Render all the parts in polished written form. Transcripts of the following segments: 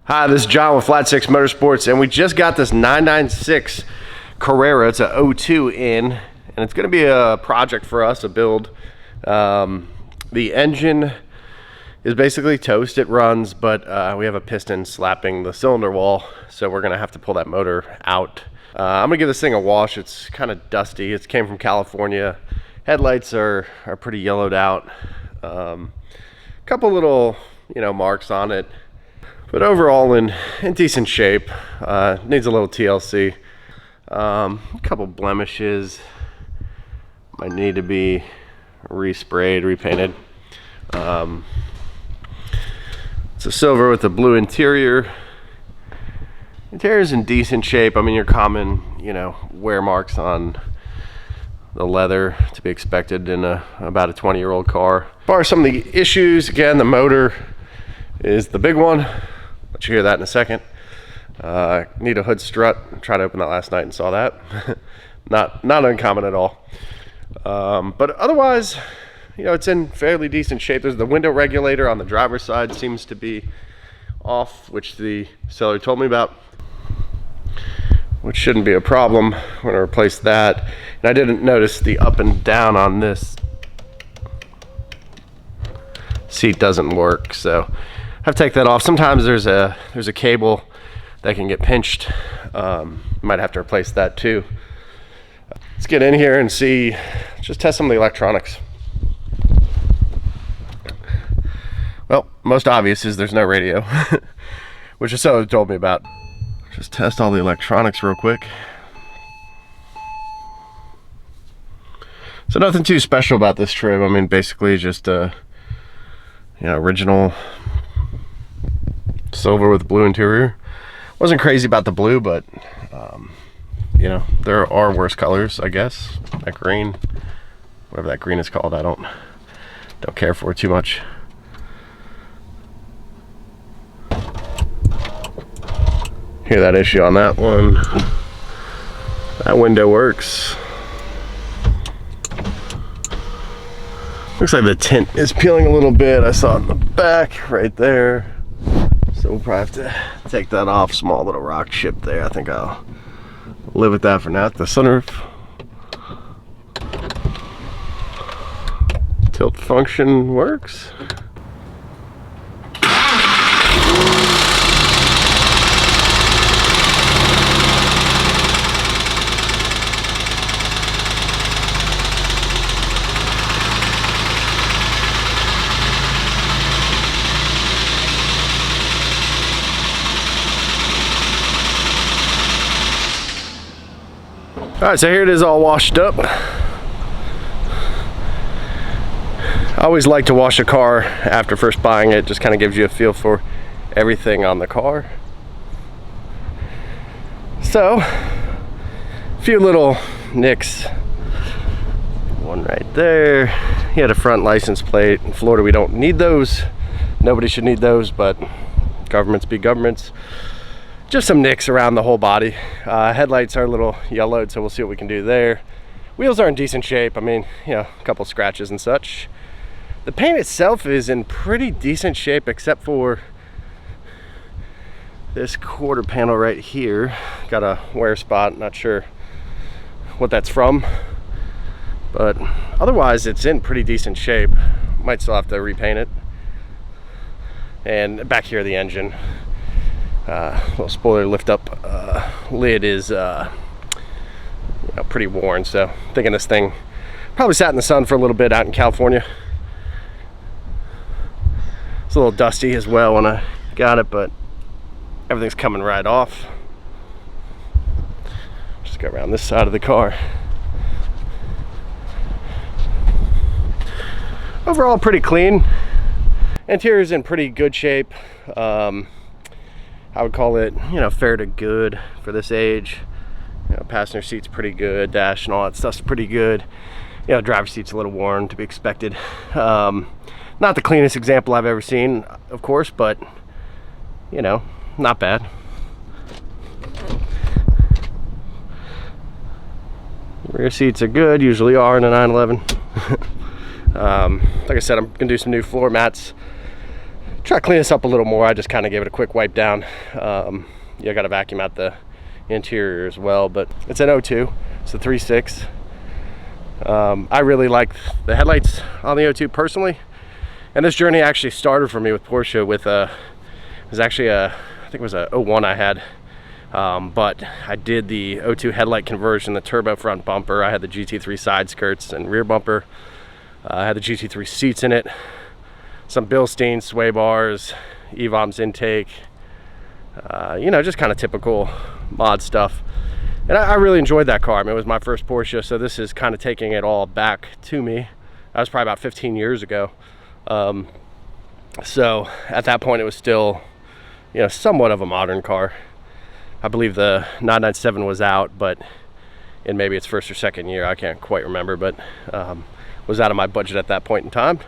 Hi, this is John with Flat 6 Motorsports, and we just got this 996 Carrera. It's a 02 in, and it's going to be a project for us, a build. The engine is basically toast. It runs, but we have a piston slapping the cylinder wall, so we're going to have to pull that motor out. I'm going to give this thing a wash. It's kind of dusty. It came from California. Headlights are pretty yellowed out. Couple little, marks on it. But overall in decent shape. Needs a little TLC. A couple blemishes. Might need to be resprayed, repainted. It's a silver with a blue interior. Interior's in decent shape. I mean, your common, wear marks on the leather to be expected in about a 20-year-old car. As far as some of the issues, again, the motor is the big one. Let you hear that in a second. Need a hood strut. Tried to open that last night and saw that. not uncommon at all. But otherwise, it's in fairly decent shape. There's the window regulator on the driver's side seems to be off, which the seller told me about, which shouldn't be a problem. We're going to replace that. And I didn't notice the up and down on this seat doesn't work, so I have to take that off. Sometimes there's a cable that can get pinched. Might have to replace that too. Let's get in here and see, just test some of the electronics. Well, most obvious is there's no radio, which the seller told me about. Just test all the electronics real quick. So nothing too special about this trim. I mean, basically just original silver with blue interior. Wasn't crazy about the blue, but there are worse colors, I guess. That green, whatever that green is called, I don't care for it too much. Hear that issue on that one. That window works. Looks like the tint is peeling a little bit. I saw it in the back right there. So we'll probably have to take that off. Small little rock chip there. I think I'll live with that for now. The sunroof. Tilt function works. All right, so here it is all washed up. I always like to wash a car after first buying it. Just kind of gives you a feel for everything on the car. So, a few little nicks. One right there. He had a front license plate. In Florida, we don't need those. Nobody should need those, but governments be governments. Just some nicks around the whole body. Headlights are a little yellowed, so we'll see what we can do there. Wheels are in decent shape. I mean, a couple scratches and such. The paint itself is in pretty decent shape, except for this quarter panel right here. Got a wear spot, not sure what that's from. But otherwise, it's in pretty decent shape. Might still have to repaint it. And back here, the engine. Little spoiler lift up lid is pretty worn, so I'm thinking this thing probably sat in the sun for a little bit out in California. It's a little dusty as well when I got it, but everything's coming right off. Just go around this side of the car. Overall pretty clean. Interior's in pretty good shape. I would call it, fair to good for this age. Passenger seat's pretty good, dash and all that stuff's pretty good. Driver's seat's a little worn, to be expected. Not the cleanest example I've ever seen, of course, but not bad. Rear seats are good, usually are in a 911. Like I said, I'm gonna do some new floor mats. try to clean this up a little more. I just kind of gave it a quick wipe down. Yeah, I got to vacuum out the interior as well, but it's an 02. It's a 3.6. I really like the headlights on the 02 personally, and this journey actually started for me with Porsche with it was actually I think it was a 01 I had, but I did the 02 headlight conversion, the turbo front bumper. I had the GT3 side skirts and rear bumper. I had the GT3 seats in it, some Bilstein sway bars, EVOM's intake, you know, just kind of typical mod stuff. And I really enjoyed that car. I mean, it was my first Porsche, so this is kind of taking it all back to me. That was probably about 15 years ago. So at that point, it was still, you know, somewhat of a modern car. I believe the 997 was out, but in maybe its first or second year, I can't quite remember, but was out of my budget at that point in time.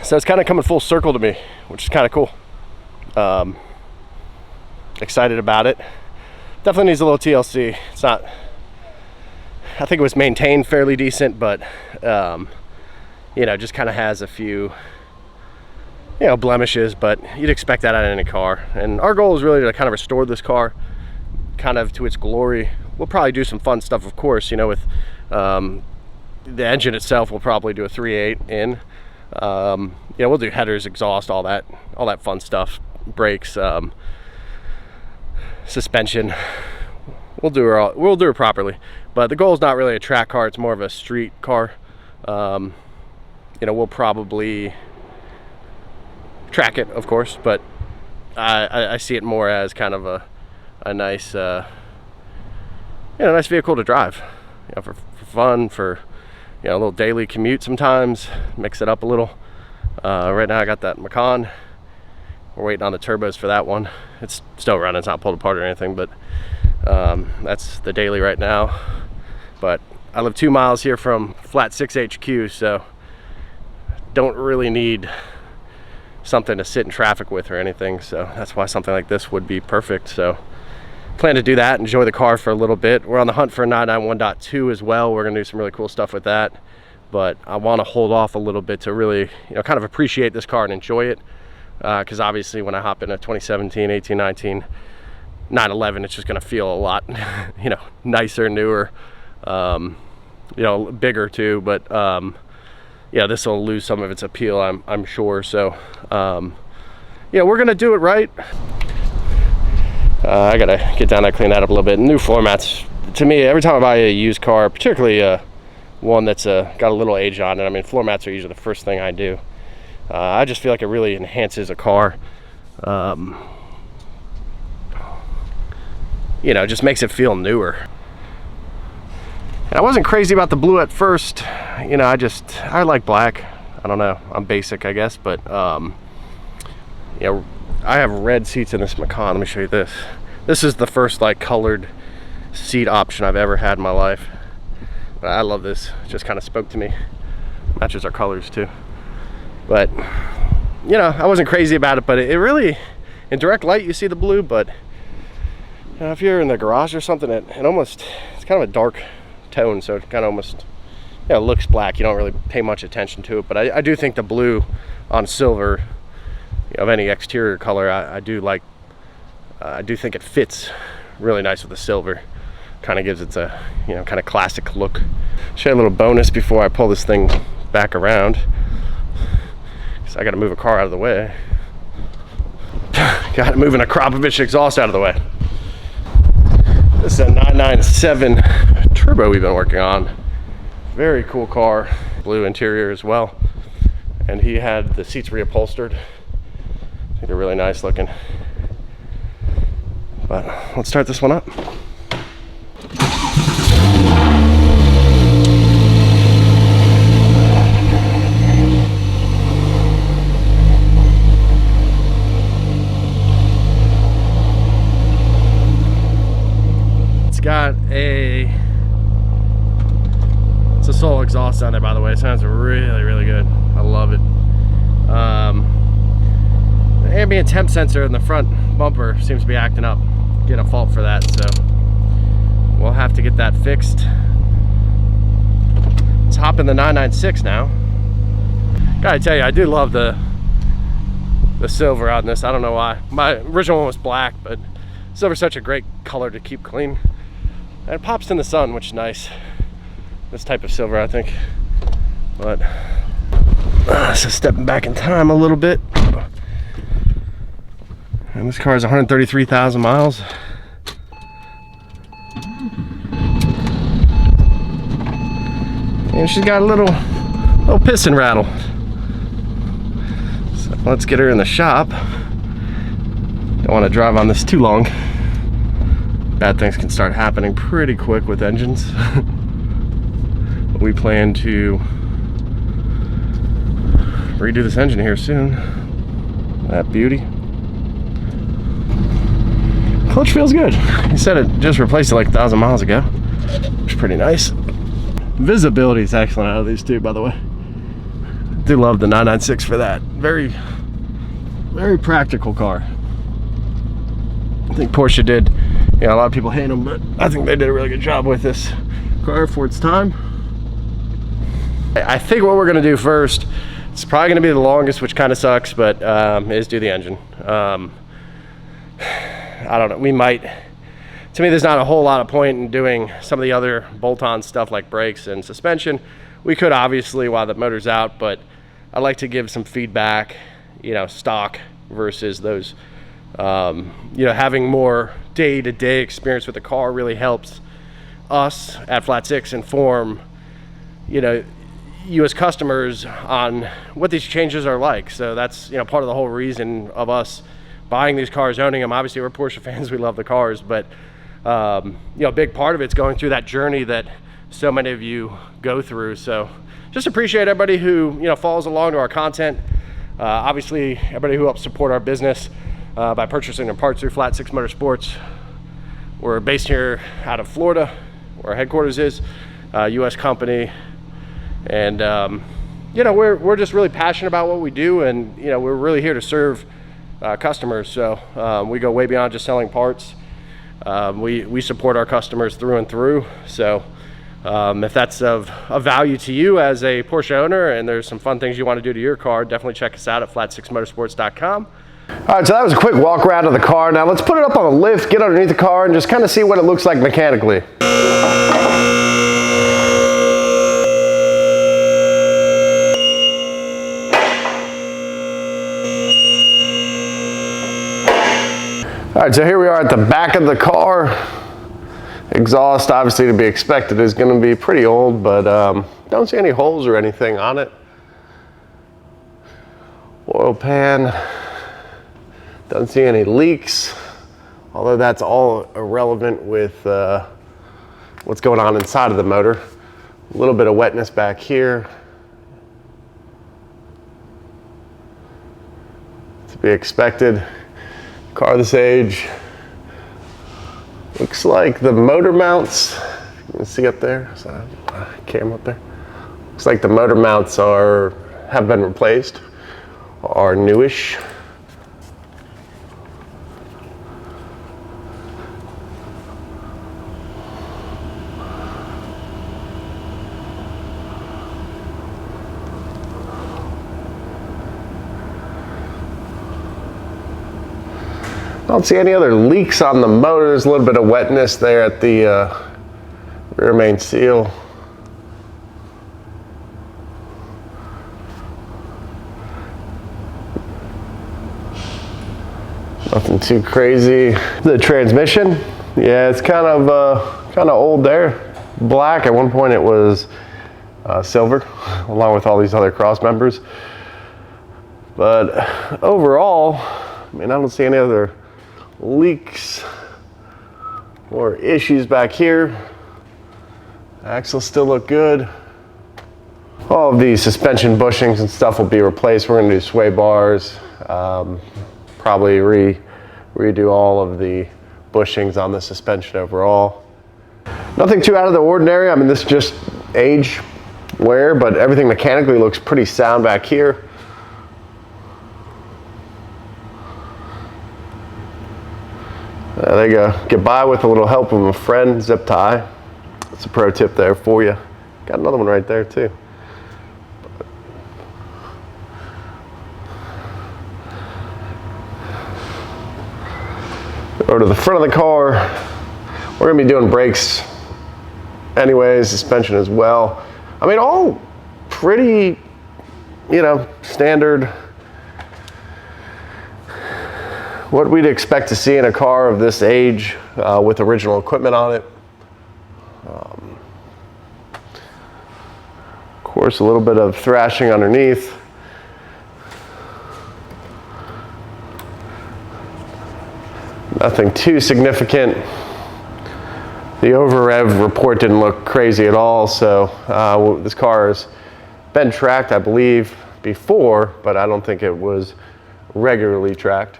So it's kind of coming full circle to me, which is kind of cool. Excited about it. Definitely needs a little TLC. It's not, I think it was maintained fairly decent, but you know, just kind of has a few, you know, blemishes, but you'd expect that out of any car. And our goal is really to kind of restore this car kind of to its glory. We'll probably do some fun stuff, of course, you know, with the engine itself. We'll probably do a 3.8 in. You know, we'll do headers, exhaust, all that fun stuff, brakes, suspension. We'll do it properly. But the goal is not really a track car; it's more of a street car. You know, we'll probably track it, of course, but I see it more as kind of a nice, you know, nice vehicle to drive. You know, for fun, for, you know, a little daily commute sometimes, mix it up a little. Right now I got that Macan. We're waiting on the turbos for that one. It's still running, it's not pulled apart or anything, but that's the daily right now. But I live 2 miles here from Flat 6 HQ, so don't really need something to sit in traffic with or anything, so that's why something like this would be perfect. So plan to do that, enjoy the car for a little bit. We're on the hunt for a 991.2 as well. We're gonna do some really cool stuff with that, but I want to hold off a little bit to really, you know, kind of appreciate this car and enjoy it, because obviously when I hop in a 2017, 18, 19 911, it's just gonna feel a lot you know, nicer, newer, you know, bigger too, but yeah, this will lose some of its appeal, I'm sure. So yeah, we're gonna do it right. I gotta get down there, clean that up a little bit. New floor mats, to me, every time I buy a used car, particularly one that's got a little age on it, I mean, floor mats are usually the first thing I do. I just feel like it really enhances a car. You know, just makes it feel newer. And I wasn't crazy about the blue at first. You know, I like black. I don't know, I'm basic, I guess, but you know, I have red seats in this Macan. Let me show you this. This is the first like colored seat option I've ever had in my life. But I love this. It just kind of spoke to me. Matches our colors too. But you know, I wasn't crazy about it, but it really, in direct light you see the blue, but you know, if you're in the garage or something, it's kind of a dark tone, so it kind of almost, you know, looks black. You don't really pay much attention to it, but I do think the blue on silver, you know, of any exterior color, I do like. I do think it fits really nice with the silver. Kind of gives it a, you know, kind of classic look. Show you a little bonus before I pull this thing back around, because I got to move a car out of the way. Got to moving a Krapovich exhaust out of the way. This is a 997 turbo we've been working on. Very cool car. Blue interior as well. And he had the seats reupholstered. I think they're really nice looking. But let's start this one up. It's a Soul exhaust on there, by the way. It sounds really, really good. I love it. The ambient temp sensor in the front bumper seems to be acting up. Getting a fault for that, so we'll have to get that fixed. Let's hop in the 996 now. Gotta tell you, I do love the silver on this. I don't know why. My original one was black, but silver's such a great color to keep clean. And it pops in the sun, which is nice. This type of silver, I think. But so stepping back in time a little bit. And this car is 133,000 miles. And she's got a little piston rattle. So let's get her in the shop. Don't want to drive on this too long. Bad things can start happening pretty quick with engines. But we plan to redo this engine here soon. That beauty. Clutch feels good. He said it just replaced it like 1,000 miles ago, which is pretty nice. Visibility is excellent out of these two, by the way. I do love the 996 for that. Very, very practical car. I think Porsche did, a lot of people hate them, but I think they did a really good job with this car for its time. I think what we're gonna do first, it's probably gonna be the longest, which kind of sucks, but is do the engine. I don't know, we might, to me there's not a whole lot of point in doing some of the other bolt-on stuff like brakes and suspension. We could obviously while the motor's out, but I like to give some feedback, stock versus those, having more day-to-day experience with the car really helps us at Flat Six inform, you as customers on what these changes are like. So that's, part of the whole reason of us buying these cars, owning them. Obviously we're Porsche fans, we love the cars, but a big part of it's going through that journey that so many of you go through. So just appreciate everybody who follows along to our content. Obviously everybody who helps support our business by purchasing their parts through Flat Six Motorsports. We're based here out of Florida, where our headquarters is, US company, and we're just really passionate about what we do, and we're really here to serve customers. So we go way beyond just selling parts. We support our customers through and through. So if that's of value to you as a Porsche owner and there's some fun things you want to do to your car, definitely check us out at flat6motorsports.com. All right, so that was a quick walk around of the car. Now let's put it up on a lift, get underneath the car, and just kind of see what it looks like mechanically. All right, so here we are at the back of the car. Exhaust, obviously to be expected, is going to be pretty old, but don't see any holes or anything on it. Oil pan, don't see any leaks, although that's all irrelevant with what's going on inside of the motor. A little bit of wetness back here. To be expected. Car this age. Looks like the motor mounts, you can see up there, so camera up there. Looks like the motor mounts have been replaced, are newish. I don't see any other leaks on the motor. There's a little bit of wetness there at the rear main seal. Nothing too crazy. The transmission, yeah, it's kind of old there. Black. At one point it was silver, along with all these other cross members. But overall, I mean, I don't see any other leaks or issues back here. Axles still look good. All of these suspension bushings and stuff will be replaced. We're going to do sway bars, probably redo all of the bushings on the suspension overall. Nothing too out of the ordinary. I mean, this is just age wear, but everything mechanically looks pretty sound back here. There you go. Get by with a little help from a friend, zip tie. That's a pro tip there for you. Got another one right there too. Over to the front of the car, we're gonna be doing brakes anyways, suspension as well. I mean, all pretty, you know, standard, what we'd expect to see in a car of this age with original equipment on it. Of course, a little bit of thrashing underneath. Nothing too significant. The over-rev report didn't look crazy at all, so this car has been tracked, I believe, before, but I don't think it was regularly tracked.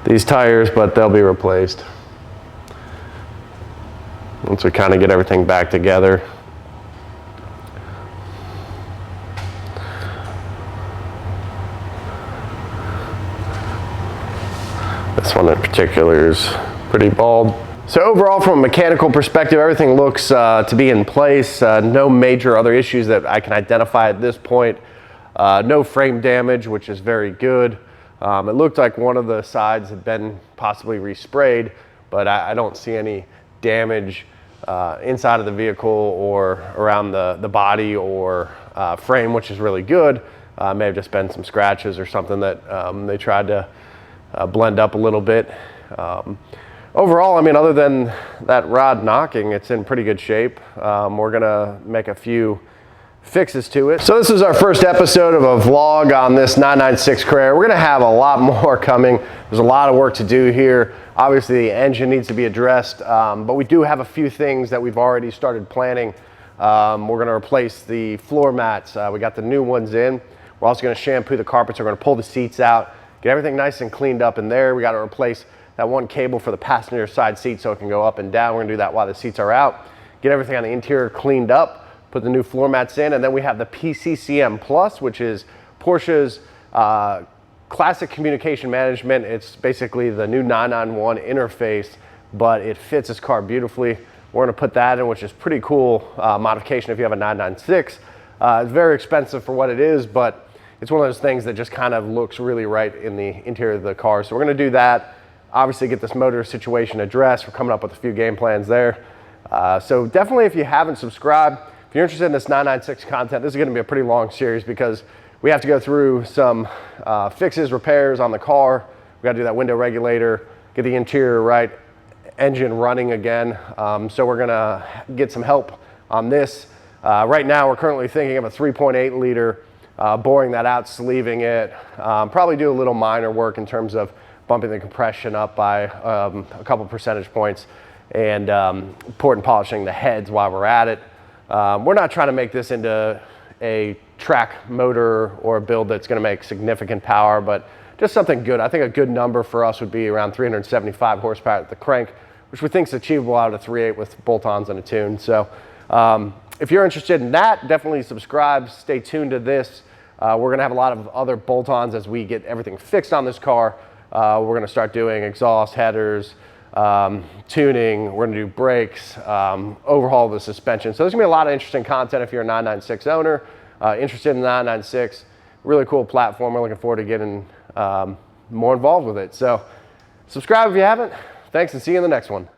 These tires, but they'll be replaced once we kind of get everything back together. This one in particular is pretty bald. So overall, from a mechanical perspective, everything looks to be in place. No major other issues that I can identify at this point. No frame damage, which is very good. It looked like one of the sides had been possibly resprayed, but I don't see any damage inside of the vehicle or around the body or frame, which is really good. May have just been some scratches or something that they tried to blend up a little bit. Overall, I mean, other than that rod knocking, it's in pretty good shape. We're gonna make a few fixes to it. So this is our first episode of a vlog on this 996 Carrera. We're gonna have a lot more coming. There's a lot of work to do here. Obviously, the engine needs to be addressed, but we do have a few things that we've already started planning. We're gonna replace the floor mats. We got the new ones in. We're also gonna shampoo the carpets. We're gonna pull the seats out, get everything nice and cleaned up in there. We gotta replace that one cable for the passenger side seat so it can go up and down. We're gonna do that while the seats are out. Get everything on the interior cleaned up, put the new floor mats in, and then we have the PCCM Plus, which is Porsche's classic communication management. It's basically the new 991 interface, but it fits this car beautifully. We're gonna put that in, which is pretty cool modification if you have a 996. It's very expensive for what it is, but it's one of those things that just kind of looks really right in the interior of the car. So we're gonna do that. Obviously get this motor situation addressed. We're coming up with a few game plans there. So definitely, if you haven't subscribed, if you're interested in this 996 content, this is gonna be a pretty long series because we have to go through some fixes, repairs on the car. We gotta do that window regulator, get the interior right, engine running again. So we're gonna get some help on this. Right now, we're currently thinking of a 3.8 liter, boring that out, sleeving it. Probably do a little minor work in terms of bumping the compression up by a couple percentage points and port and polishing the heads while we're at it. We're not trying to make this into a track motor or a build that's gonna make significant power, but just something good. I think a good number for us would be around 375 horsepower at the crank, which we think is achievable out of 3.8 with bolt-ons and a tune. So if you're interested in that, definitely subscribe, stay tuned to this. We're gonna have a lot of other bolt-ons as we get everything fixed on this car. We're gonna start doing exhaust headers, tuning, we're gonna do brakes, overhaul the suspension. So there's gonna be a lot of interesting content if you're a 996 owner, interested in 996, really cool platform. We're looking forward to getting more involved with it. So subscribe if you haven't. Thanks and see you in the next one.